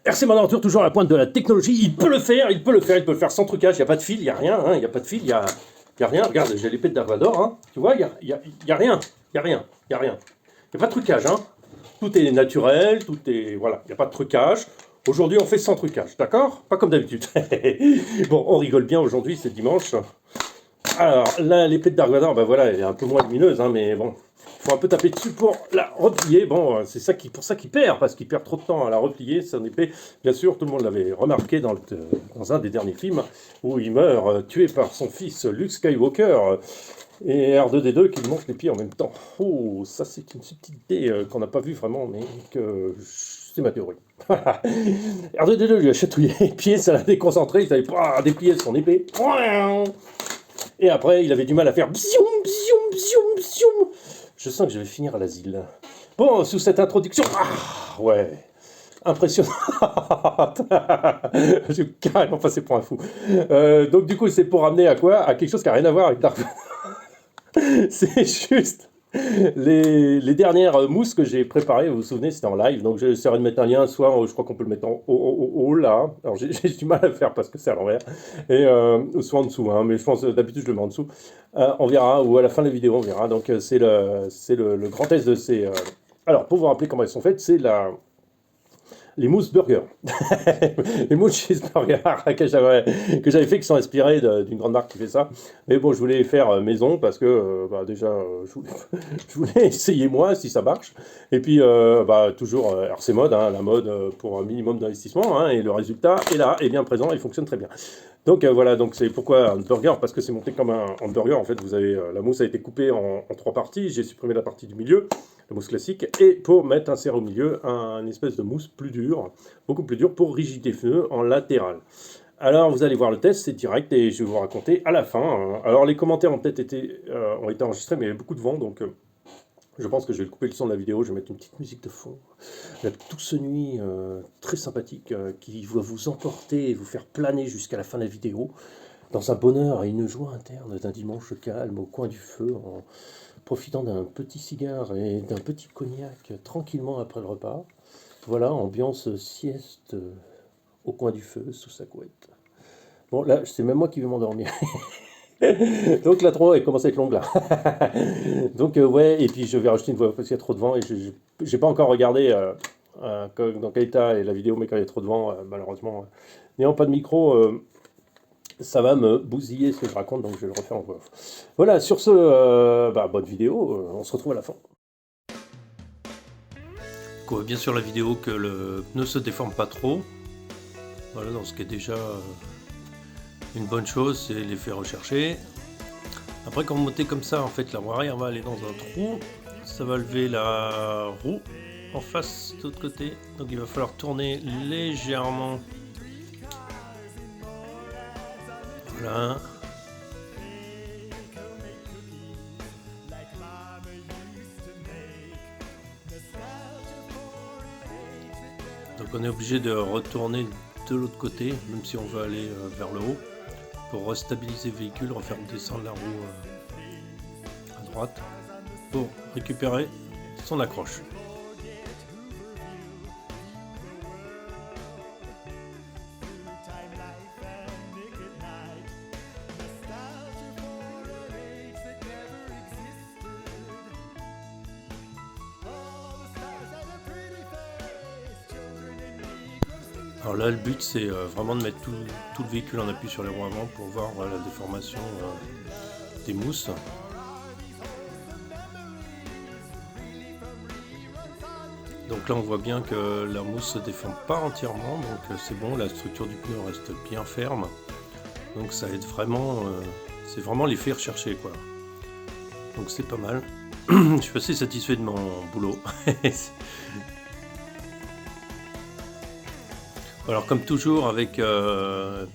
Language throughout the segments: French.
RC Aventure, toujours à la pointe de la technologie, il peut le faire, il peut le faire sans trucage, il n'y a pas de fil, il n'y a rien, il n'y a pas de fil, il n'y a rien. Regarde, j'ai l'épée de Dark Vador, hein. Tu vois, il n'y a rien, il n'y a rien, il n'y a rien. Il n'y a pas de trucage, hein. Tout est naturel, tout est... Voilà, il n'y a pas de trucage. Aujourd'hui, on fait sans trucage, d'accord? Pas comme d'habitude. Bon, on rigole bien aujourd'hui, c'est dimanche. Alors, là, l'épée de Dark Vador, ben voilà, elle est un peu moins lumineuse, hein, mais bon... Il faut un peu taper dessus pour la replier. Bon, c'est ça pour ça qu'il perd, parce qu'il perd trop de temps à la replier, son épée. Bien sûr, tout le monde l'avait remarqué dans un des derniers films, où il meurt tué par son fils Luke Skywalker, et R2D2 qui lui monte les pieds en même temps. Oh, ça c'est une subtilité qu'on n'a pas vue vraiment, mais que c'est ma théorie. R2D2 lui a chatouillé les pieds, ça l'a déconcentré, il savait pas déplier son épée. Et après, il avait du mal à faire bzium, bzium, bzium, bzium. Je sens que je vais finir à l'asile. Bon, sous cette introduction... Ah, ouais. Impressionnant. J'ai carrément passé pour un fou. Donc, du coup, c'est pour ramener à quoi? À quelque chose qui n'a rien à voir avec Dark. C'est juste... Les dernières mousses que j'ai préparées, vous vous souvenez, c'était en live, donc j'essaierai de mettre un lien, soit je crois qu'on peut le mettre en haut là, alors j'ai du mal à le faire parce que c'est à l'envers, et soit en dessous, hein, mais je pense d'habitude je le mets en dessous, on verra, ou à la fin de la vidéo on verra, donc c'est le grand test de ces... Alors pour vous rappeler comment elles sont faites, c'est les mousses burger. Les mousses cheeseburger que j'avais fait, qui sont inspirées d'une grande marque qui fait ça. Mais bon, je voulais les faire maison parce que déjà, je voulais essayer moi si ça marche. Et puis, toujours RC Mode, hein, la mode pour un minimum d'investissement. Hein, et le résultat est là, est bien présent, il fonctionne très bien. Donc voilà, donc c'est pourquoi un burger, parce que c'est monté comme un hamburger. En fait, vous avez la mousse a été coupée en 3 parties. J'ai supprimé la partie du milieu, la mousse classique, et pour mettre inséré au milieu un espèce de mousse plus dure, beaucoup plus dure pour rigidifier en latéral. Alors vous allez voir le test, c'est direct et je vais vous raconter à la fin. Alors les commentaires ont peut-être été enregistrés, mais il y avait beaucoup de vent, donc je pense que je vais couper le son de la vidéo, je vais mettre une petite musique de fond. La douce nuit très sympathique qui va vous emporter et vous faire planer jusqu'à la fin de la vidéo dans un bonheur et une joie interne d'un dimanche calme au coin du feu en profitant d'un petit cigare et d'un petit cognac tranquillement après le repas. Voilà, ambiance sieste au coin du feu sous sa couette. Bon là, c'est même moi qui vais m'endormir. Donc la l'intro elle commence à être longue là. Donc ouais, et puis je vais rajouter une voix parce qu'il y a trop de vent et j'ai pas encore regardé dans quel état est la vidéo, mais quand il y a trop de vent, malheureusement, n'ayant pas de micro, ça va me bousiller ce que je raconte, donc je vais le refaire en voix off. Voilà, sur ce, bonne vidéo, on se retrouve à la fin. Donc, on voit bien sur la vidéo que le pneu se déforme pas trop. Voilà, donc ce qui est déjà une bonne chose, c'est l'effet recherché. Après, quand vous montez comme ça, en fait, la roue arrière va aller dans un trou. Ça va lever la roue en face de l'autre côté. Donc il va falloir tourner légèrement. Voilà. Donc on est obligé de retourner de l'autre côté, même si on veut aller vers le haut, pour restabiliser le véhicule, refaire descendre la roue à droite, pour récupérer son accroche. Alors là, le but, c'est vraiment de mettre tout le véhicule en appui sur les roues avant pour voir la déformation des mousses. Donc là, on voit bien que la mousse ne se déforme pas entièrement, donc c'est bon, la structure du pneu reste bien ferme. Donc ça aide vraiment, c'est vraiment l'effet recherché, quoi. Donc c'est pas mal. Je suis assez satisfait de mon boulot. Alors comme toujours, avec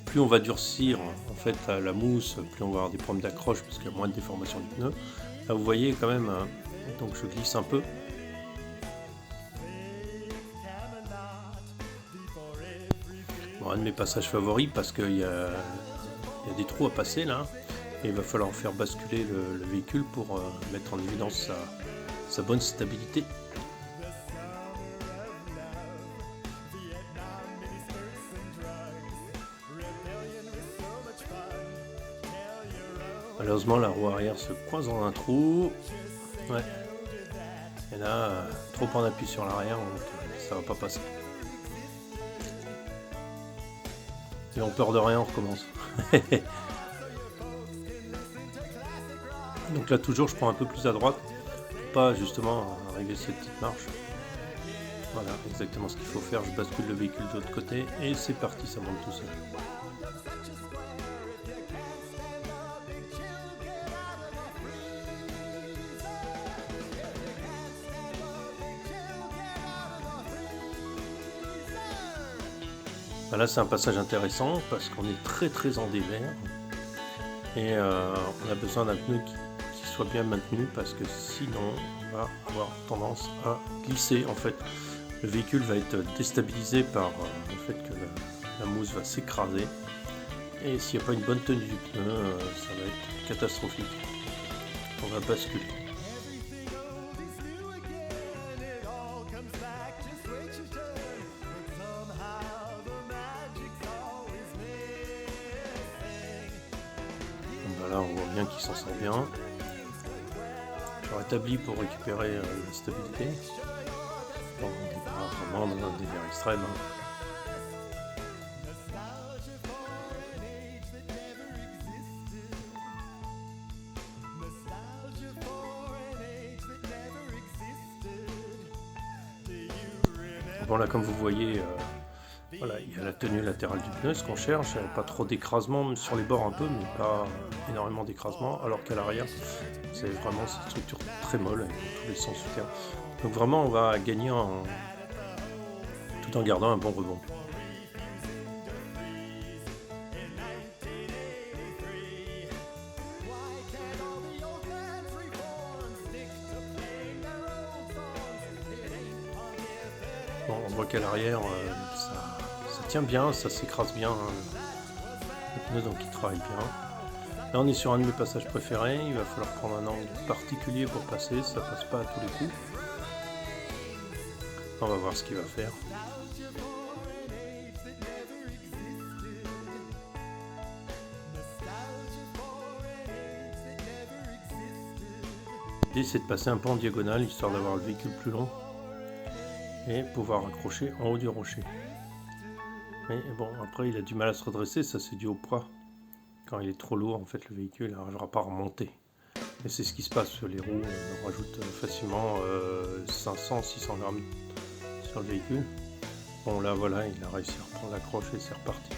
plus on va durcir en fait la mousse, plus on va avoir des problèmes d'accroche parce qu'il y a moins de déformation du pneu. Là vous voyez quand même, donc je glisse un peu. Bon, un de mes passages favoris parce qu'il y a des trous à passer là. Et il va falloir faire basculer le véhicule pour mettre en évidence sa bonne stabilité. Malheureusement, la roue arrière se coince dans un trou. Ouais. Et là, trop en appui sur l'arrière, donc ça va pas passer. Et on peur de rien, on recommence. Donc là, toujours, je prends un peu plus à droite pour pas justement arriver à cette petite marche. Voilà, exactement ce qu'il faut faire. Je bascule le véhicule de l'autre côté et c'est parti, ça monte tout seul. Là, c'est un passage intéressant parce qu'on est très en dévers et on a besoin d'un pneu qui soit bien maintenu parce que sinon on va avoir tendance à glisser. En fait, le véhicule va être déstabilisé par le fait que la mousse va s'écraser et s'il n'y a pas une bonne tenue du pneu, ça va être catastrophique. On va basculer. Là, on voit bien qu'il s'en sort bien. Je rétablis pour récupérer la stabilité. Bon, on n'est pas vraiment dans un délire extrême. Bon, là, comme vous voyez, voilà, il y a la tenue latérale du pneu, ce qu'on cherche, pas trop d'écrasement sur les bords un peu, mais pas énormément d'écrasement, alors qu'à l'arrière, c'est vraiment cette structure très molle avec tous les sens du terme. Donc vraiment, on va gagner tout en gardant un bon rebond. Bon, on voit qu'à l'arrière, ça tient bien, ça s'écrase bien, le pneu donc il travaille bien. Là on est sur un de mes passages préférés, il va falloir prendre un angle particulier pour passer, ça passe pas à tous les coups. On va voir ce qu'il va faire. L'idée c'est de passer un peu en diagonale histoire d'avoir le véhicule plus long et pouvoir accrocher en haut du rocher. Mais bon, après il a du mal à se redresser, ça c'est dû au poids. Quand il est trop lourd, en fait, le véhicule n'arrivera pas à remonter. Et c'est ce qui se passe sur les roues. On rajoute facilement 500-600 grammes sur le véhicule. Bon, là, voilà, il a réussi à reprendre l'accroche et c'est reparti.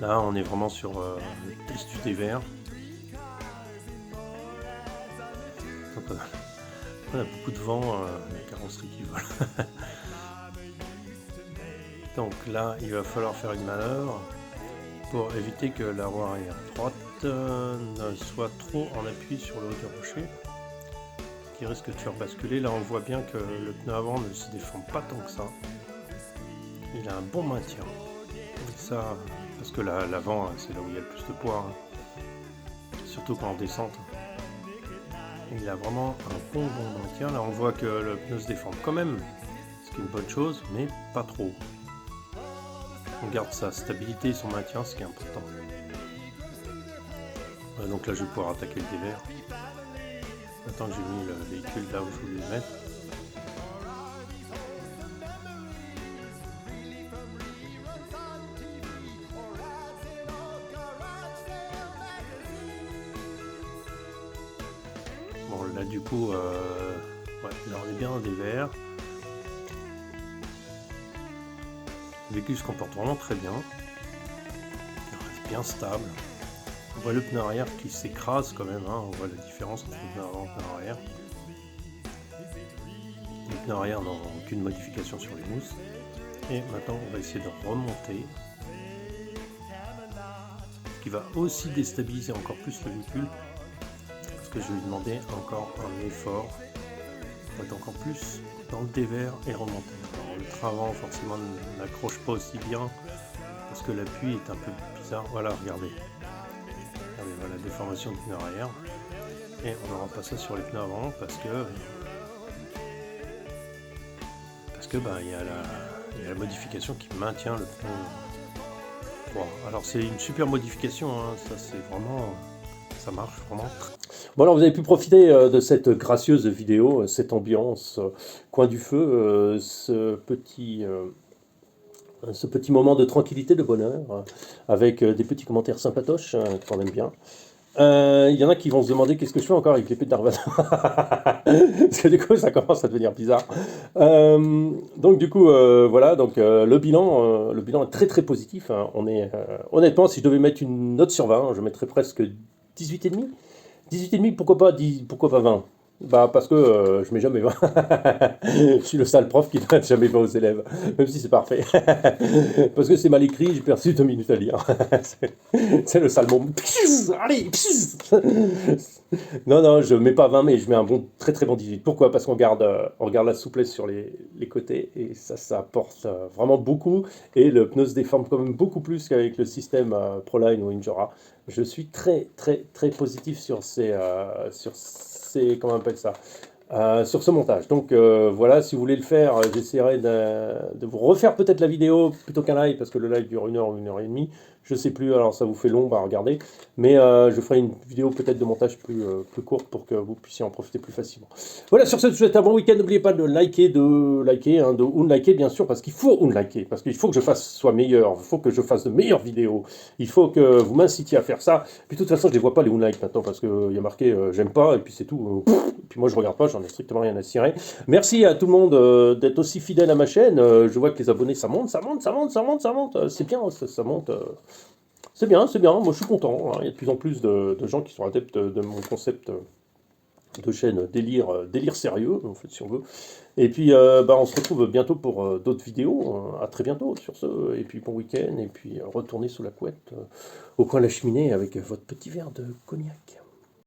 Là, on est vraiment sur le test du dévers. Donc, on a beaucoup de vent, la carrosserie qui vole. Donc là, il va falloir faire une manœuvre pour éviter que la roue arrière droite ne soit trop en appui sur le haut du rocher, qui risque de faire basculer. Là, on voit bien que le pneu avant ne se déforme pas tant que ça. Il a un bon maintien. Et ça, parce que l'avant, c'est là où il y a le plus de poids, surtout quand on descend. Il a vraiment un bon maintien. Là, on voit que le pneu se déforme quand même, ce qui est une bonne chose, mais pas trop. On garde sa stabilité et son maintien, ce qui est important. Ouais, donc là, je vais pouvoir attaquer le dévers. Maintenant que j'ai mis le véhicule là où je voulais le mettre. Bon, là, du coup, ouais, là, on est bien dans le dévers. Le véhicule se comporte vraiment très bien. Il reste bien stable. On voit le pneu arrière qui s'écrase quand même, hein. On voit la différence entre le pneu avant et le pneu arrière. Les pneus arrière n'ont aucune modification sur les mousses. Et maintenant on va essayer de remonter. Ce qui va aussi déstabiliser encore plus le véhicule. Parce que je vais lui demander encore un effort pour être encore plus dans le dévers et remonter. Alors, le train avant forcément n'accroche pas aussi bien parce que l'appui est un peu bizarre. Voilà, regardez. Voilà, déformation du pneu arrière. Et on n'aura pas ça sur les pneus avant parce que il y a Et la modification qui maintient le pneu. Bon, alors c'est une super modification, hein, ça c'est vraiment, ça marche vraiment. Bon alors vous avez pu profiter de cette gracieuse vidéo, cette ambiance, coin du feu, ce petit moment de tranquillité, de bonheur, avec des petits commentaires sympatoches, qu'on aime bien. Il y en a qui vont se demander qu'est-ce que je fais encore avec l'épée de Darvazon. Parce que du coup, ça commence à devenir bizarre. Donc du coup, voilà, donc le bilan est très très positif, hein. On est, honnêtement, si je devais mettre une note sur 20, je mettrais presque 18,5. 18,5, pourquoi pas, 10, pourquoi pas 20? Bah parce que je mets jamais 20. Je suis le sale prof qui ne donne jamais 20 aux élèves, même si c'est parfait. Parce que c'est mal écrit, j'ai perdu 2 minutes à lire. C'est le sale monde. Allez. Non, non, je mets pas 20, mais je mets un bon, très très bon 18. Pourquoi? Parce on garde la souplesse sur les côtés, et ça apporte vraiment beaucoup. Et le pneu se déforme quand même beaucoup plus qu'avec le système Proline ou Injora. Je suis très très très positif comment on appelle ça, sur ce montage. Donc voilà, si vous voulez le faire, j'essaierai de vous refaire peut-être la vidéo plutôt qu'un live, parce que le live dure 1 heure ou 1 heure et demie. Je sais plus, alors ça vous fait long à regarder. Mais je ferai une vidéo peut-être de montage plus courte pour que vous puissiez en profiter plus facilement. Voilà, sur ce, je vous souhaite un bon week-end. N'oubliez pas de liker, hein, de unliker bien sûr, parce qu'il faut unliker, parce qu'il faut que je soit meilleur, il faut que je fasse de meilleures vidéos, il faut que vous m'incitiez à faire ça. Puis de toute façon, je ne les vois pas les unlikes maintenant, parce qu'il y a marqué j'aime pas, et puis c'est tout. Et puis moi, je regarde pas, j'en ai strictement rien à cirer. Merci à tout le monde d'être aussi fidèle à ma chaîne. Je vois que les abonnés, ça monte. C'est bien, ça monte. C'est bien, c'est bien. Moi, je suis content, hein. Il y a de plus en plus de gens qui sont adeptes de mon concept de chaîne délire sérieux, en fait, si on veut. Et puis, on se retrouve bientôt pour d'autres vidéos. À très bientôt sur ce. Et puis, bon week-end. Et puis, retournez sous la couette au coin de la cheminée avec votre petit verre de cognac.